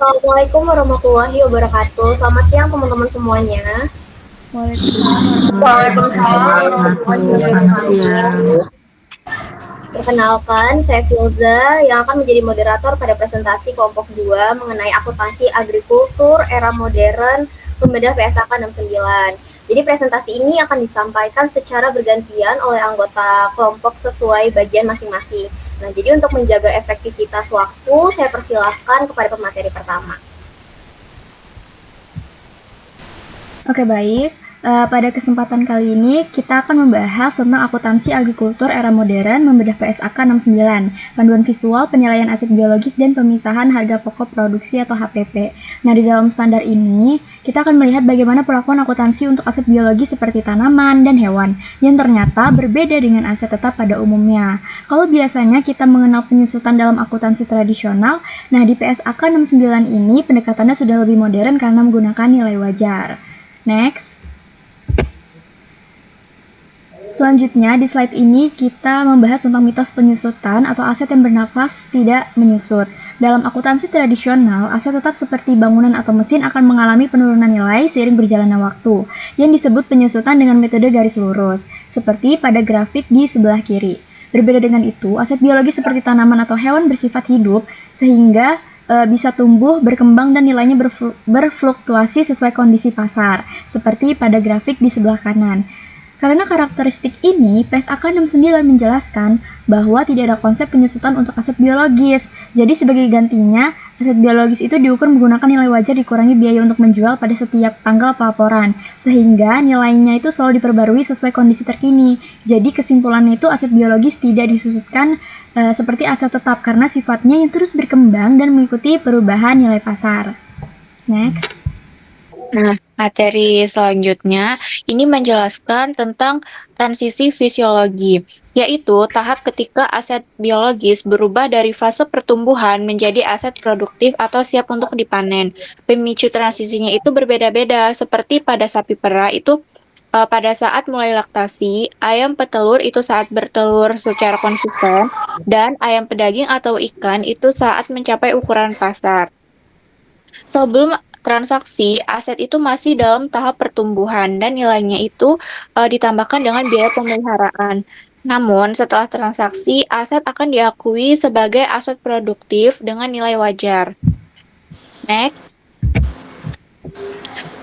Assalamualaikum warahmatullahi wabarakatuh. Selamat siang teman-teman semuanya. Waalaikumsalam warahmatullahi Waalaikumsalam Waalaikumsalam warahmatullahi warahmatullahi wabarakatuh. selamat wabarakatuh. siang. Perkenalkan, saya Filza yang akan menjadi moderator pada presentasi kelompok 2 mengenai akuntansi agrikultur era modern pembedah PSAK 69. Jadi presentasi ini akan disampaikan secara bergantian oleh anggota kelompok sesuai bagian masing-masing. Nah, jadi untuk menjaga efektivitas waktu, saya persilahkan kepada pemateri pertama. Oke, baik. Pada kesempatan kali ini kita akan membahas tentang akuntansi agrikultur era modern membedah PSAK 69, panduan visual penilaian aset biologis dan pemisahan harga pokok produksi atau HPP. Nah, di dalam standar ini, kita akan melihat bagaimana perlakuan akuntansi untuk aset biologis seperti tanaman dan hewan, yang ternyata berbeda dengan aset tetap pada umumnya. Kalau biasanya kita mengenal penyusutan dalam akuntansi tradisional, nah di PSAK 69 ini pendekatannya sudah lebih modern karena menggunakan nilai wajar. Next. Selanjutnya, di slide ini kita membahas tentang mitos penyusutan atau aset yang bernafas tidak menyusut. Dalam akuntansi tradisional, aset tetap seperti bangunan atau mesin akan mengalami penurunan nilai seiring berjalannya waktu, yang disebut penyusutan dengan metode garis lurus, seperti pada grafik di sebelah kiri. Berbeda dengan itu, aset biologis seperti tanaman atau hewan bersifat hidup, sehingga bisa tumbuh, berkembang, dan nilainya berfluktuasi sesuai kondisi pasar, seperti pada grafik di sebelah kanan. Karena karakteristik ini, PSAK 69 menjelaskan bahwa tidak ada konsep penyusutan untuk aset biologis. Jadi sebagai gantinya, aset biologis itu diukur menggunakan nilai wajar dikurangi biaya untuk menjual pada setiap tanggal pelaporan, sehingga nilainya itu selalu diperbarui sesuai kondisi terkini. Jadi kesimpulannya itu aset biologis tidak disusutkan seperti aset tetap karena sifatnya yang terus berkembang dan mengikuti perubahan nilai pasar. Next. Nah, materi selanjutnya ini menjelaskan tentang transisi fisiologi, yaitu tahap ketika aset biologis berubah dari fase pertumbuhan menjadi aset produktif atau siap untuk dipanen. Pemicu transisinya itu berbeda-beda, seperti pada sapi perah itu pada saat mulai laktasi, ayam petelur itu saat bertelur secara konsisten, dan ayam pedaging atau ikan itu saat mencapai ukuran pasar. Sebelum transaksi, aset itu masih dalam tahap pertumbuhan dan nilainya itu ditambahkan dengan biaya pemeliharaan. Namun, setelah transaksi, aset akan diakui sebagai aset produktif dengan nilai wajar. Next.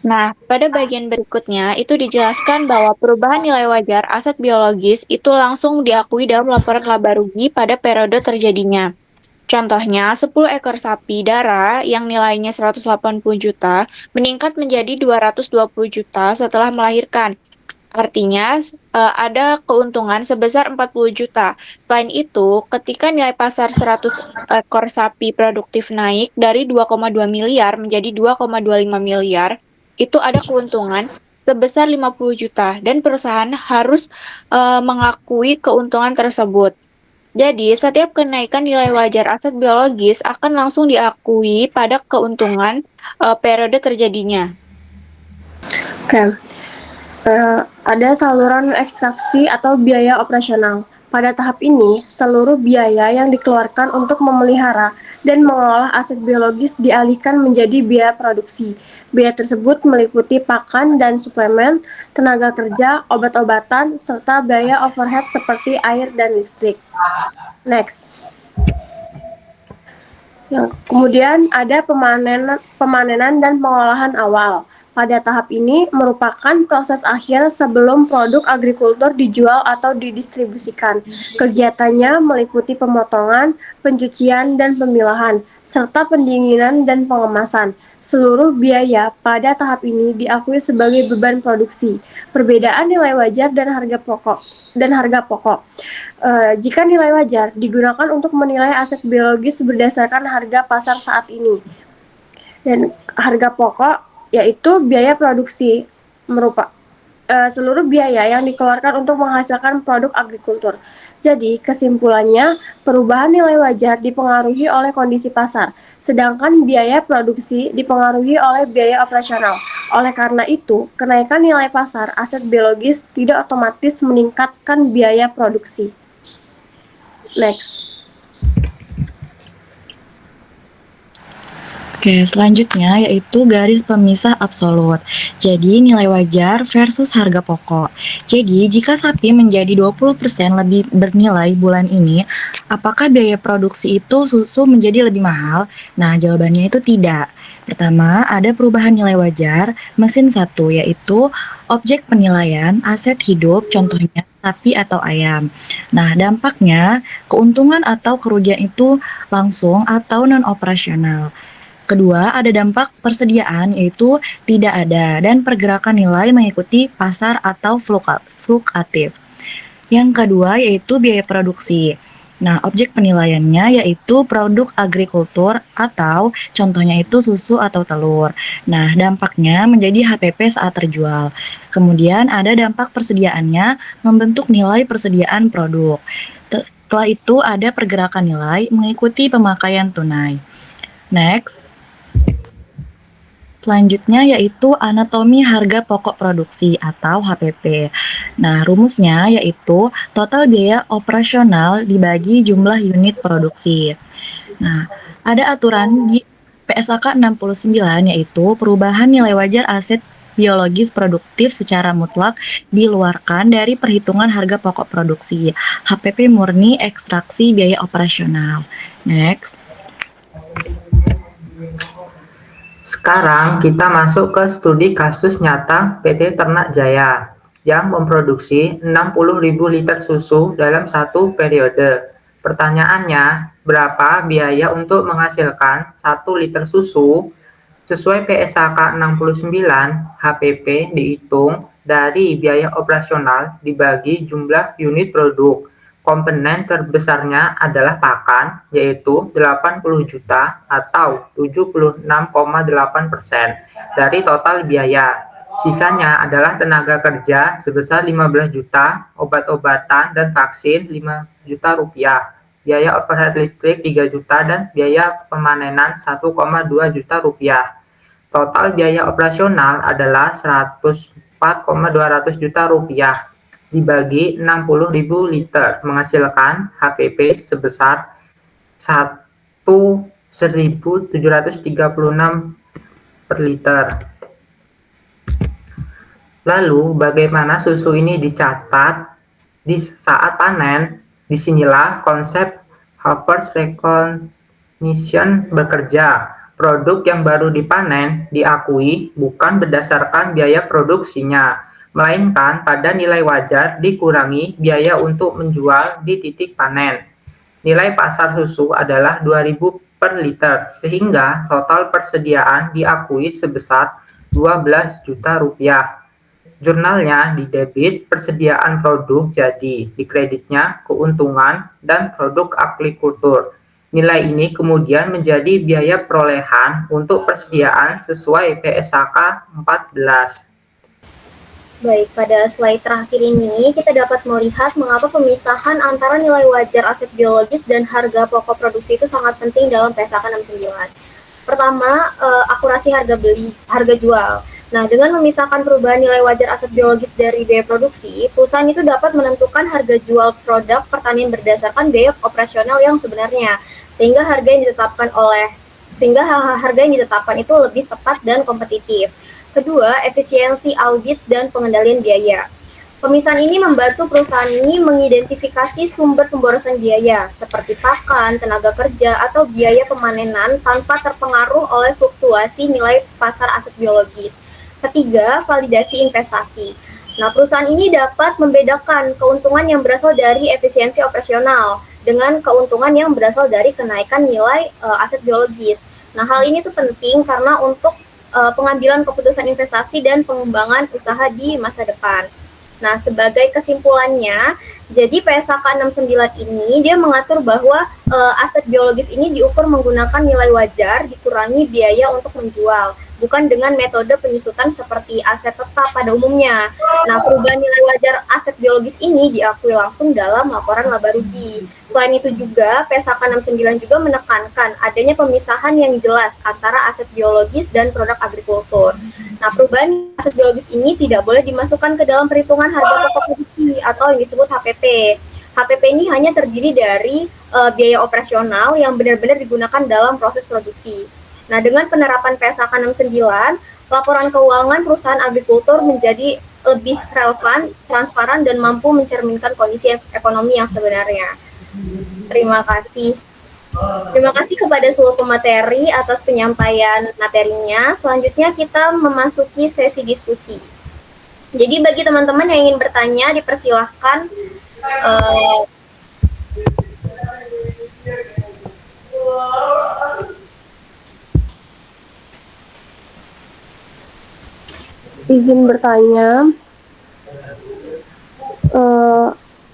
Nah, pada bagian berikutnya itu dijelaskan bahwa perubahan nilai wajar aset biologis itu langsung diakui dalam laporan laba rugi pada periode terjadinya. Contohnya, 10 ekor sapi darah yang nilainya 180 juta meningkat menjadi 220 juta setelah melahirkan. Artinya, ada keuntungan sebesar 40 juta. Selain itu, ketika nilai pasar 100 ekor sapi produktif naik dari 2,2 miliar menjadi 2,25 miliar, itu ada keuntungan sebesar 50 juta dan perusahaan harus mengakui keuntungan tersebut. Jadi, setiap kenaikan nilai wajar aset biologis akan langsung diakui pada keuntungan periode terjadinya. Oke, ada saluran ekstraksi atau biaya operasional. Pada tahap ini, seluruh biaya yang dikeluarkan untuk memelihara dan mengolah aset biologis dialihkan menjadi biaya produksi. Biaya tersebut meliputi pakan dan suplemen, tenaga kerja, obat-obatan, serta biaya overhead seperti air dan listrik. Next. Kemudian ada pemanenan dan pengolahan awal. Pada tahap ini merupakan proses akhir sebelum produk agrikultur dijual atau didistribusikan. Kegiatannya meliputi pemotongan, pencucian, dan pemilahan, serta pendinginan dan pengemasan. Seluruh biaya pada tahap ini diakui sebagai beban produksi. Perbedaan nilai wajar dan harga pokok. Jika nilai wajar digunakan untuk menilai aset biologis berdasarkan harga pasar saat ini. Dan harga pokok yaitu biaya produksi seluruh biaya yang dikeluarkan untuk menghasilkan produk agrikultur. Jadi, kesimpulannya, perubahan nilai wajar dipengaruhi oleh kondisi pasar, sedangkan biaya produksi dipengaruhi oleh biaya operasional. Oleh karena itu, kenaikan nilai pasar aset biologis tidak otomatis meningkatkan biaya produksi. Next. Oke, selanjutnya yaitu garis pemisah absolut. Jadi nilai wajar versus harga pokok. Jadi jika sapi menjadi 20% lebih bernilai bulan ini, apakah biaya produksi itu susu menjadi lebih mahal? Nah, jawabannya itu tidak. Pertama, ada perubahan nilai wajar mesin satu, yaitu objek penilaian aset hidup, contohnya sapi atau ayam. Nah, dampaknya keuntungan atau kerugian itu langsung atau non-operasional. Kedua, ada dampak persediaan, yaitu tidak ada, dan pergerakan nilai mengikuti pasar atau fluktuatif. Yang kedua, yaitu biaya produksi. Nah, objek penilaiannya yaitu produk agrikultur atau contohnya itu susu atau telur. Nah, dampaknya menjadi HPP saat terjual. Kemudian ada dampak persediaannya membentuk nilai persediaan produk. Setelah itu ada pergerakan nilai mengikuti pemakaian tunai. Next. Selanjutnya yaitu anatomi harga pokok produksi atau HPP. Nah, rumusnya yaitu total biaya operasional dibagi jumlah unit produksi. Nah, ada aturan di PSAK 69 yaitu perubahan nilai wajar aset biologis produktif secara mutlak dikeluarkan dari perhitungan harga pokok produksi. HPP murni ekstraksi biaya operasional. Next. Sekarang kita masuk ke studi kasus nyata PT Ternak Jaya yang memproduksi 60.000 liter susu dalam satu periode. Pertanyaannya, berapa biaya untuk menghasilkan 1 liter susu? Sesuai PSAK 69, HPP dihitung dari biaya operasional dibagi jumlah unit produk. Komponen terbesarnya adalah pakan, yaitu 80 juta atau 76,8% dari total biaya. Sisanya adalah tenaga kerja sebesar 15 juta, obat-obatan dan vaksin 5 juta rupiah, biaya overhead listrik 3 juta, dan biaya pemanenan 1,2 juta rupiah. Total biaya operasional adalah 104,200 juta rupiah. Dibagi 60.000 liter menghasilkan HPP sebesar 1.736 per liter. Lalu bagaimana susu ini dicatat di saat panen? Disinilah konsep harvest recognition bekerja. Produk yang baru dipanen diakui bukan berdasarkan biaya produksinya, melainkan pada nilai wajar dikurangi biaya untuk menjual di titik panen. Nilai pasar susu adalah 2.000 per liter, sehingga total persediaan diakui sebesar 12 juta rupiah. Jurnalnya di debit persediaan produk jadi, di kreditnya keuntungan dan produk agrikultur. Nilai ini kemudian menjadi biaya perolehan untuk persediaan sesuai PSAK 14. Baik, pada slide terakhir ini kita dapat melihat mengapa pemisahan antara nilai wajar aset biologis dan harga pokok produksi itu sangat penting dalam PSAK 69. Pertama, akurasi harga jual. Nah, dengan memisahkan perubahan nilai wajar aset biologis dari biaya produksi, perusahaan itu dapat menentukan harga jual produk pertanian berdasarkan biaya operasional yang sebenarnya, sehingga harga yang ditetapkan itu lebih tepat dan kompetitif. Kedua, efisiensi audit dan pengendalian biaya. Pemisahan ini membantu perusahaan ini mengidentifikasi sumber pemborosan biaya, seperti pakan, tenaga kerja, atau biaya pemanenan tanpa terpengaruh oleh fluktuasi nilai pasar aset biologis. Ketiga, validasi investasi. Nah, perusahaan ini dapat membedakan keuntungan yang berasal dari efisiensi operasional dengan keuntungan yang berasal dari kenaikan nilai aset biologis. Nah, hal ini tuh penting karena untuk pengambilan keputusan investasi dan pengembangan usaha di masa depan. Nah, sebagai kesimpulannya, jadi PSAK 69 ini dia mengatur bahwa aset biologis ini diukur menggunakan nilai wajar dikurangi biaya untuk menjual, bukan dengan metode penyusutan seperti aset tetap pada umumnya. Nah, perubahan nilai wajar aset biologis ini diakui langsung dalam laporan laba rugi. Selain itu juga, PSAK 69 juga menekankan adanya pemisahan yang jelas antara aset biologis dan produk agrikultur. Nah, perubahan aset biologis ini tidak boleh dimasukkan ke dalam perhitungan harga pokok produksi atau yang disebut HPP. HPP ini hanya terdiri dari biaya operasional yang benar-benar digunakan dalam proses produksi. Nah, dengan penerapan PSAK 69, laporan keuangan perusahaan agrikultur menjadi lebih relevan, transparan, dan mampu mencerminkan kondisi ekonomi yang sebenarnya. Terima kasih. Terima kasih kepada seluruh pemateri atas penyampaian materinya. Selanjutnya kita memasuki sesi diskusi. Jadi bagi teman-teman yang ingin bertanya, dipersilahkan Izin bertanya,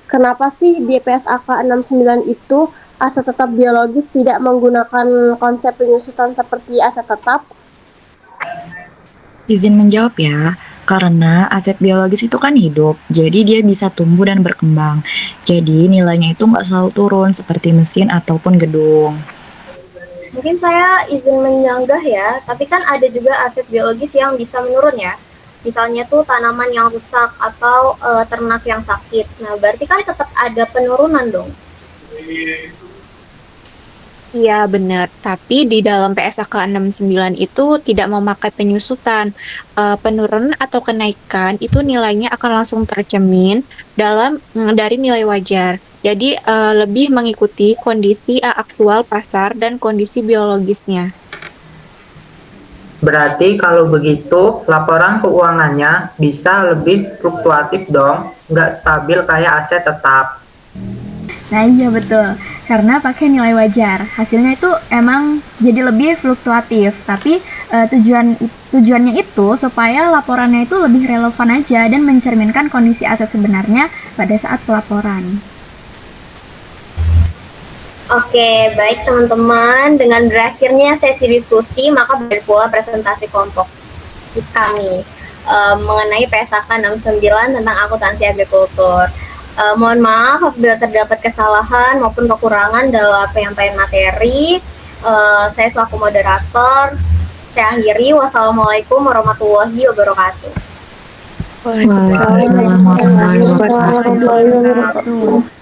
kenapa sih di PSAK 69 itu aset tetap biologis tidak menggunakan konsep penyusutan seperti aset tetap? Izin menjawab ya, karena aset biologis itu kan hidup, jadi dia bisa tumbuh dan berkembang. Jadi nilainya itu nggak selalu turun seperti mesin ataupun gedung. mungkin saya izin menyanggah ya, tapi kan ada juga aset biologis yang bisa menurun ya. Misalnya tuh tanaman yang rusak atau ternak yang sakit. Nah, berarti kan tetap ada penurunan dong. Iya, benar. Tapi di dalam PSAK 69 itu tidak memakai penyusutan. Penurunan atau kenaikan itu nilainya akan langsung tercermin dari nilai wajar. Jadi lebih mengikuti kondisi aktual pasar dan kondisi biologisnya. Berarti kalau begitu, laporan keuangannya bisa lebih fluktuatif dong, nggak stabil kayak aset tetap. Nah iya betul, karena pakai nilai wajar. Hasilnya itu emang jadi lebih fluktuatif, tapi tujuannya itu supaya laporannya itu lebih relevan aja dan mencerminkan kondisi aset sebenarnya pada saat pelaporan. Oke, baik teman-teman. Dengan berakhirnya sesi diskusi, maka berakhir pula presentasi kelompok kami mengenai PSAK 69 tentang akuntansi agrikultur. Mohon maaf apabila terdapat kesalahan maupun kekurangan dalam penyampaian materi. Saya selaku moderator, saya akhiri. Wassalamualaikum warahmatullahi wabarakatuh. Waalaikumsalam warahmatullahi wabarakatuh. Waalaikumsalam warahmatullahi wabarakatuh.